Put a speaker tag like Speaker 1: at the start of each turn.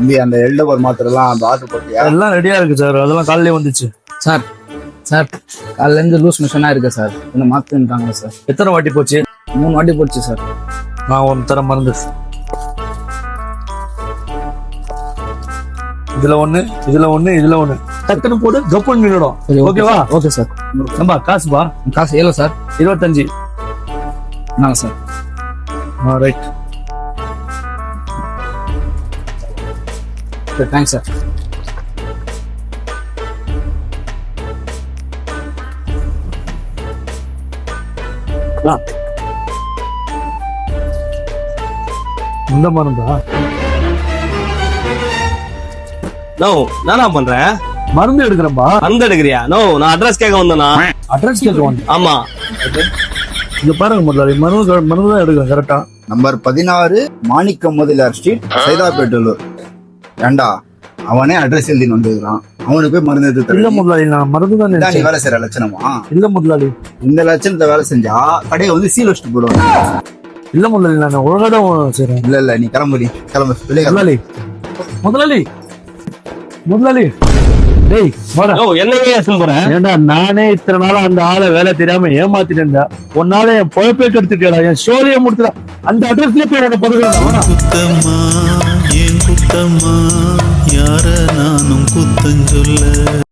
Speaker 1: தம்பி அந்த எல்டோவர் மாத்திரலாம் அந்த ஆர்டர் போட்டியா?
Speaker 2: எல்லாம் ரெடியா இருக்கு சார், அதெல்லாம் காலையிலே வந்துச்சு.
Speaker 3: சார் சார் காலையிலேருந்து லூஸ் மிஷனாக இருக்கு சார், இன்னும் மாற்றிட்டாங்க சார்.
Speaker 2: எத்தனை வாட்டி போச்சு?
Speaker 3: 3 வாட்டி போச்சு சார்.
Speaker 2: நான் ஒரு தர மருந்து. இதுல ஒண்ணு, இதுல ஒண்ணு, இதுல ஒண்ணு, டக்குன்னு போட்டு கப்புன்னு நின்னுடும். ஓகேவா?
Speaker 3: Okay sir.
Speaker 2: நம்ம காசுப்பா?
Speaker 3: காசு எவ்வளோ சார்?
Speaker 2: 25.
Speaker 3: நாங்க சார்.
Speaker 2: ரைட்.
Speaker 3: Thanks sir.
Speaker 2: இந்த மருந்தா?
Speaker 4: நோ நானா பண்றேன்?
Speaker 2: மருந்து எடுக்கிறப்பா.
Speaker 4: மருந்து எடுக்கிறியா? நோ, நான் அட்ரஸ் கேட்க வந்தேனா.
Speaker 2: அட்ரஸ் கேட்க வந்தேன்.
Speaker 4: ஆமா,
Speaker 2: இங்க பாருங்க முதலாளி, மருந்து தான் எடுக்கிறேன் கரெக்டா.
Speaker 1: நம்பர் 16 மாணிக்க முதலியார் ஸ்ட்ரீட், சைதாப்பேட்டூர். ஏண்டா அவனே அட்ரஸ் எழுதின்னு வந்துருக்கான், அவனுக்கு போய் மருந்து எடுத்து
Speaker 2: இல்ல
Speaker 1: தரேன்.
Speaker 2: முதலாளி, நான் மருந்து தான்
Speaker 1: நீ
Speaker 2: நினைச்சேன்.
Speaker 1: வேலை செய்யற லட்சணமா?
Speaker 2: இல்ல முதலாளி,
Speaker 1: இந்த லட்சணத்தை வேலை செஞ்சா கடையை வந்து சீல் வச்சுட்டு போடுவாங்க.
Speaker 2: இல்ல முதலாளி, நான் ஒழுங்கா தான் செய்றேன்.
Speaker 1: இல்ல நீ கிளம்பு, கிளம்பு வெளியே கிளம்பு.
Speaker 2: முதலாளி, முதலாளி, முதலாளி, டேய் வாடா.
Speaker 4: நோ என்னையே ஏசன் போறேன்.
Speaker 2: ஏண்டா நானே இத்தனை நாளா அந்த ஆளை வேலை தெரியாம ஏமாத்திட்டேன். உன்னால என் பொழப்பே கெடுத்துட்டா, என் ஷோலையே முடிச்சுடா. அந்த அட்ரஸ்லயே போய் என்ன பதவிடா.
Speaker 5: குத்தம்மா ஏன் குத்தம்மா யார நானும் குத்தஞ்சொல்ல